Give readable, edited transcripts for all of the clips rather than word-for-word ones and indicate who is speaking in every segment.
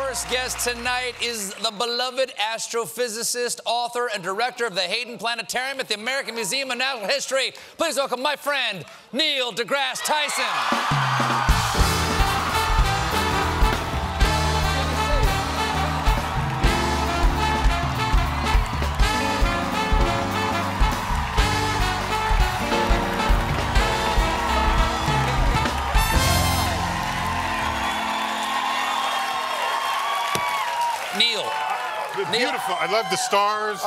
Speaker 1: first guest tonight is the beloved astrophysicist, author, and director of the Hayden Planetarium at the American Museum of Natural History. Please welcome my friend, Neil deGrasse Tyson. Neil.
Speaker 2: Beautiful. I love the stars.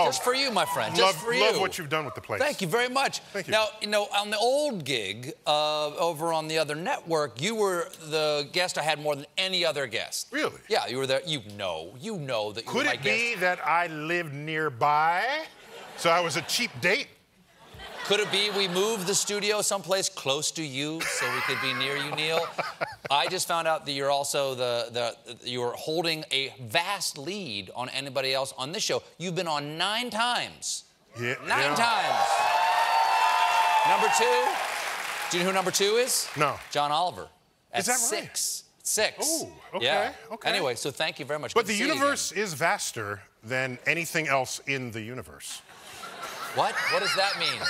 Speaker 1: Just for you, my friend. Just for you.
Speaker 2: Love what you've done with the place.
Speaker 1: Thank you very much.
Speaker 2: Thank you.
Speaker 1: Now, on the old gig over on the other network, you were the guest I had more than any other guest.
Speaker 2: Really?
Speaker 1: Yeah, you were there. You know that you were my guest.
Speaker 2: Could it be that I lived nearby, so I was a cheap date?
Speaker 1: Could it be we moved the studio someplace close to you so we could be near you, Neil? I just found out that you're also you're holding a vast lead on anybody else on this show. You've been on 9 times.
Speaker 2: Yeah.
Speaker 1: 9 times. Number 2. Do you know who number 2 is?
Speaker 2: No.
Speaker 1: John Oliver.
Speaker 2: Is that right?
Speaker 1: 6. 6.
Speaker 2: Oh, okay.
Speaker 1: Yeah.
Speaker 2: Okay.
Speaker 1: Anyway, so thank you very much.
Speaker 2: But the universe is vaster than anything else in the universe.
Speaker 1: What? What does that mean?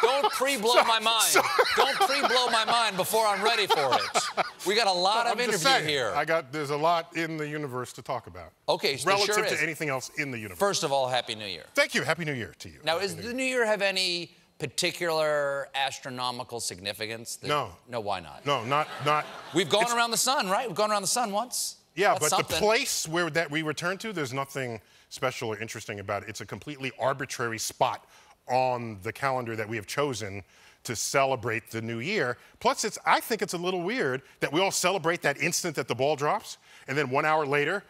Speaker 1: Don't pre-blow my mind. Don't pre-blow my mind before I'm ready for it. We got a lot of interview here.
Speaker 2: There's a lot in the universe to talk about.
Speaker 1: Okay, so
Speaker 2: relative
Speaker 1: sure
Speaker 2: to anything else in the universe.
Speaker 1: First of all, Happy New Year.
Speaker 2: Thank you. Happy New Year to you.
Speaker 1: Now, does the New Year have any particular astronomical significance?
Speaker 2: No.
Speaker 1: No, why not?
Speaker 2: No, not.
Speaker 1: We've gone around the sun, right? We've gone around the sun once.
Speaker 2: Yeah,
Speaker 1: That's
Speaker 2: but
Speaker 1: something.
Speaker 2: the place that we return to, there's nothing special or interesting about it. It's a completely arbitrary spot on the calendar that we have chosen to celebrate the new year. Plus, I think it's a little weird that we all celebrate that instant that the ball drops, and then 1 hour later,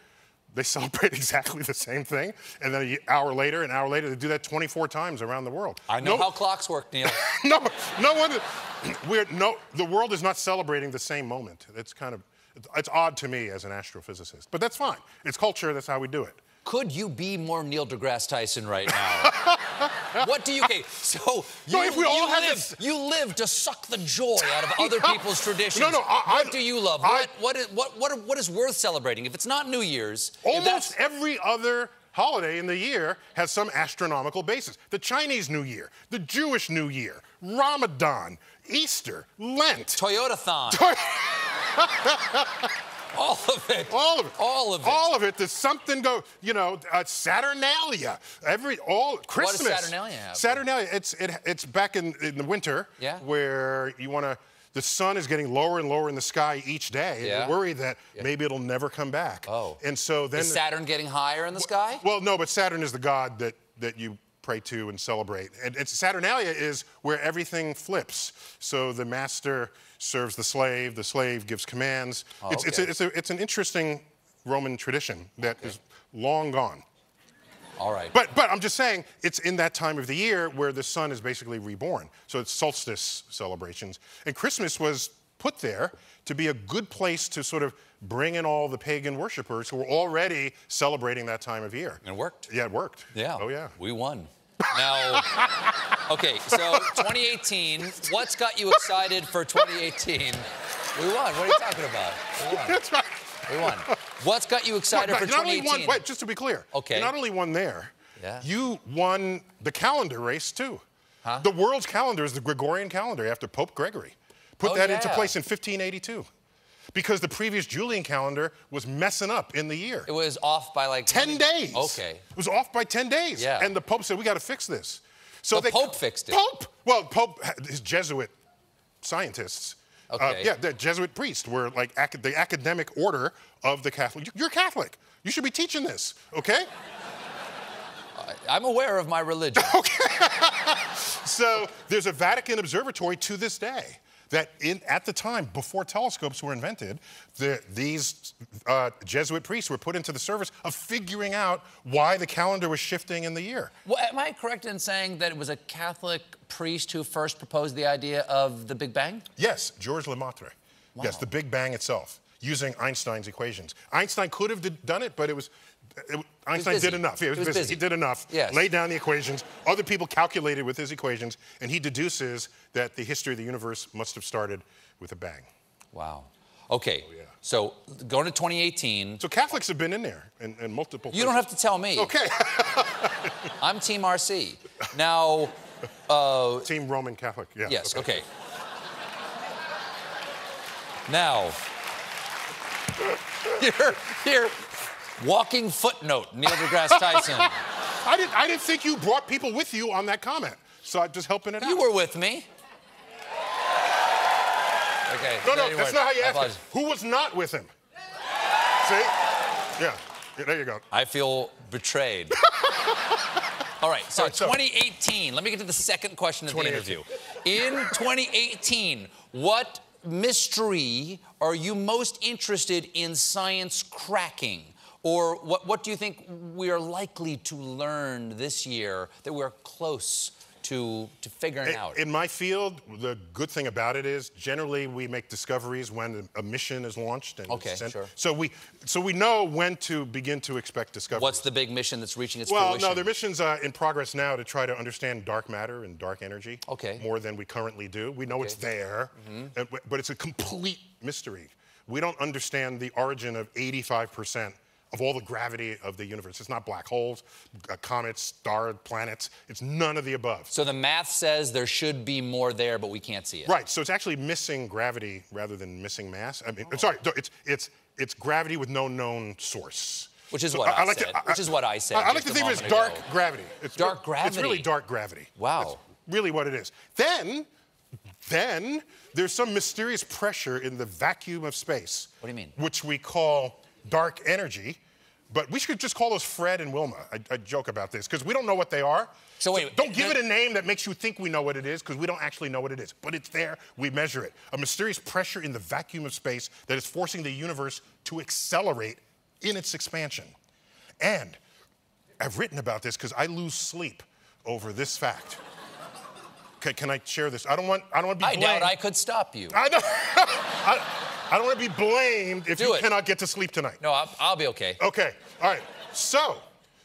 Speaker 2: they celebrate exactly the same thing, and then an hour later, they do that 24 times around the world.
Speaker 1: I know how clocks work, Neil.
Speaker 2: No one. The world is not celebrating the same moment. It's odd to me as an astrophysicist, but that's fine. It's culture. That's how we do it.
Speaker 1: Could you be more Neil deGrasse Tyson right now? What do you... Okay, so you live to suck the joy out of other people's traditions. What do you love? What is worth celebrating? If it's not New Year's...
Speaker 2: Almost every other holiday in the year has some astronomical basis. The Chinese New Year, the Jewish New Year, Ramadan, Easter, Lent.
Speaker 1: Toyotathon. All of it.
Speaker 2: All of it.
Speaker 1: All of it.
Speaker 2: All of it. There's something Saturnalia. Christmas.
Speaker 1: What does Saturnalia have?
Speaker 2: Saturnalia, it's back in the winter, where the sun is getting lower and lower in the sky each day. And you're worried that maybe it'll never come back.
Speaker 1: Oh.
Speaker 2: And so then...
Speaker 1: Is Saturn getting higher in the sky?
Speaker 2: Well, no, but Saturn is the god that you pray to and celebrate. And Saturnalia is where everything flips. So the master serves the slave gives commands.
Speaker 1: Oh,
Speaker 2: it's an interesting Roman tradition that is long gone.
Speaker 1: All right.
Speaker 2: But I'm just saying, it's in that time of the year where the sun is basically reborn. So it's solstice celebrations. And Christmas was put there to be a good place to sort of bring in all the pagan worshipers who were already celebrating that time of year.
Speaker 1: And it worked.
Speaker 2: Yeah, it worked.
Speaker 1: Yeah.
Speaker 2: Oh, yeah.
Speaker 1: We won. Now, okay, so 2018, what's got you excited for 2018? We won. What are you talking about? We won.
Speaker 2: That's right.
Speaker 1: We won. What's got you excited for 2018?
Speaker 2: Wait, just to be clear.
Speaker 1: Okay.
Speaker 2: You not only won there, you won the calendar race, too.
Speaker 1: Huh?
Speaker 2: The world's calendar is the Gregorian calendar after Pope Gregory. Put that into place in 1582. Because the previous Julian calendar was messing up in the year.
Speaker 1: It was off by like
Speaker 2: 10 days.
Speaker 1: Okay.
Speaker 2: It was off by 10 days.
Speaker 1: Yeah.
Speaker 2: And the Pope said, we got to fix this. So
Speaker 1: the Pope fixed it.
Speaker 2: Pope, his Jesuit scientists.
Speaker 1: Okay.
Speaker 2: The Jesuit priests were like the academic order of the Catholic. You're Catholic. You should be teaching this, okay?
Speaker 1: I'm aware of my religion.
Speaker 2: Okay. So there's a Vatican observatory to this day that at the time, before telescopes were invented, these Jesuit priests were put into the service of figuring out why the calendar was shifting in the year.
Speaker 1: Well, am I correct in saying that it was a Catholic priest who first proposed the idea of the Big Bang?
Speaker 2: Yes, Georges Lemaitre. Wow. Yes, the Big Bang itself, using Einstein's equations. Einstein could have done it, but Einstein did enough. Yeah, he was busy. He did enough.
Speaker 1: Yes.
Speaker 2: Laid down the equations. Other people calculated with his equations, and he deduces that the history of the universe must have started with a bang.
Speaker 1: Wow. Okay. Oh, yeah. So going to 2018.
Speaker 2: So Catholics have been in there in multiple places.
Speaker 1: You don't have to tell me.
Speaker 2: Okay.
Speaker 1: I'm Team RC. Now.
Speaker 2: Team Roman Catholic. Yeah.
Speaker 1: Yes. Okay. Now. Here. Walking footnote, Neil deGrasse Tyson.
Speaker 2: I didn't think you brought people with you on that comment. So I'm just helping it out.
Speaker 1: You were with me. Okay.
Speaker 2: No, that's not how you asked it. Who was not with him? See? Yeah, there you go.
Speaker 1: I feel betrayed. All right, so 2018. Let me get to the second question of the interview. In 2018, what mystery are you most interested in science cracking? Or what do you think we are likely to learn this year that we're close to figuring out?
Speaker 2: In my field, the good thing about it is generally we make discoveries when a mission is launched. And
Speaker 1: okay, sure.
Speaker 2: So we know when to begin to expect discoveries.
Speaker 1: What's the big mission that's reaching its fruition?
Speaker 2: Well, no, there are missions in progress now to try to understand dark matter and dark energy more than we currently do. We know it's there, but it's a complete mystery. We don't understand the origin of 85% of all the gravity of the universe. It's not black holes, comets, stars, planets. It's none of the above.
Speaker 1: So the math says there should be more there, but we can't see it.
Speaker 2: Right. So it's actually missing gravity rather than missing mass. I mean, sorry, it's gravity with no known source.
Speaker 1: Which is what I said. Which is what I said.
Speaker 2: I like to think of it as dark gravity. It's
Speaker 1: dark gravity.
Speaker 2: It's really dark gravity.
Speaker 1: Wow.
Speaker 2: That's really what it is. Then there's some mysterious pressure in the vacuum of space.
Speaker 1: What do you mean?
Speaker 2: Which we call dark energy, but we should just call those Fred and Wilma. I joke about this because we don't know what they are.
Speaker 1: So wait,
Speaker 2: don't give it a name that makes you think we know what it is because we don't actually know what it is. But it's there, we measure it. A mysterious pressure in the vacuum of space that is forcing the universe to accelerate in its expansion. And I've written about this because I lose sleep over this fact. Okay, can I share this? I don't want to be blamed.
Speaker 1: I doubt I could stop you.
Speaker 2: I know. I don't want to be blamed if you cannot get to sleep tonight.
Speaker 1: No, I'll be okay.
Speaker 2: Okay, all right. So,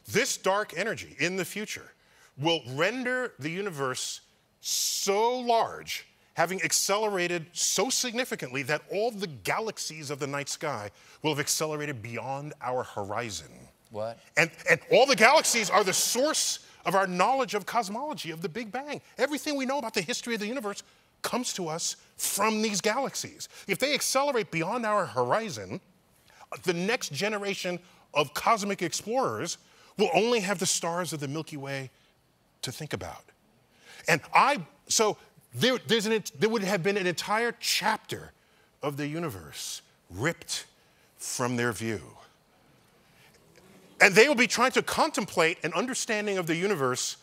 Speaker 2: this dark energy in the future will render the universe so large, having accelerated so significantly that all the galaxies of the night sky will have accelerated beyond our horizon.
Speaker 1: What?
Speaker 2: And all the galaxies are the source of our knowledge of cosmology, of the Big Bang. Everything we know about the history of the universe comes to us from these galaxies. If they accelerate beyond our horizon, the next generation of cosmic explorers will only have the stars of the Milky Way to think about. And so there would have been an entire chapter of the universe ripped from their view. And they will be trying to contemplate an understanding of the universe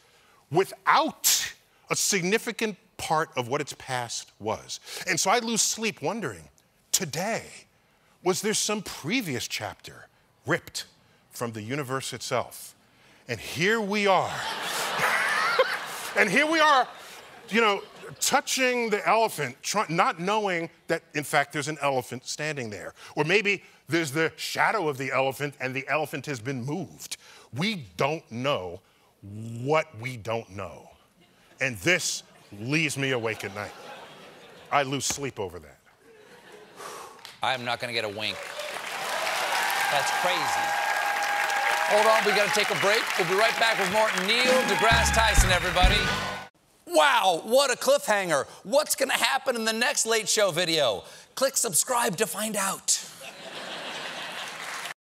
Speaker 2: without a significant part of what its past was. And so I lose sleep wondering, today, was there some previous chapter ripped from the universe itself? And here we are. And here we are, touching the elephant, not knowing that, in fact, there's an elephant standing there. Or maybe there's the shadow of the elephant and the elephant has been moved. We don't know what we don't know. And this leaves me awake at night. I lose sleep over that.
Speaker 1: I'm not going to get a wink. That's crazy. Hold on, we got to take a break. We'll be right back with more Neil deGrasse Tyson, everybody. Wow, what a cliffhanger. What's going to happen in the next Late Show video? Click subscribe to find out.